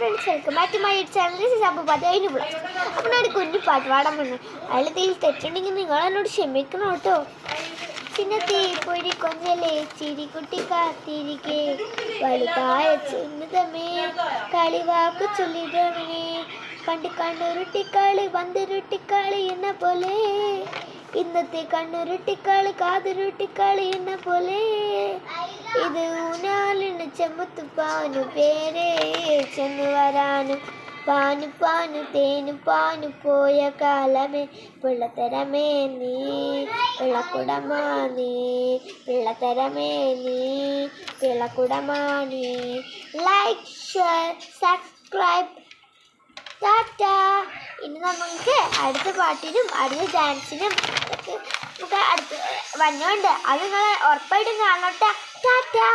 Friends, welcome back to my channel. This is Abu പതിന് vlog. അപ്പോൾ ഒരു കുഞ്ഞു പാട്ട് പാടാൻ വന്നു. അതിൽ തെറ്റുണ്ടെങ്കിൽ നിങ്ങൾ എന്നോട് ക്ഷമിക്കണം കേട്ടോ. ചിന്നത്തി പൊരി കൊഞ്ചലേ ചിരിക്കുട്ടി കാത്തിരിക്കേ വലുതായ ചിന്നതമേ കളിവാക്കു ചൊല്ലിതമേ കണ്ട് കണ്ണുരുട്ടിക്കളി വന്തുരുട്ടിക്കളി എന്ന പോലെ ഇന്നത്തെ കണ്ണുരുട്ടിക്കളി കാതുരുട്ടിക്കളി എന്ന പോലെ ഇത് ഊനാലിന് ചെമ്മുത്തുപ്പാനു പേരേ ചെന്നു വരാനും പാനു പാനു തേനു പാനു പോയ കാലമേ പിള്ളത്തരമേ നീ പിള്ളക്കുടമാ നീ പിള്ളത്തരമേ നീ പിള്ളക്കുടമാ നീ. Like, share, subscribe. ടാറ്റാ. ഇനി നമുക്ക് അടുത്ത പാട്ടിനും അടുത്ത ഡാൻസിനും നമുക്ക് അടുത്ത് വന്നുണ്ട്. അത് നിങ്ങൾ ഉറപ്പായിട്ടും കാണട്ടെ. ടാറ്റാ.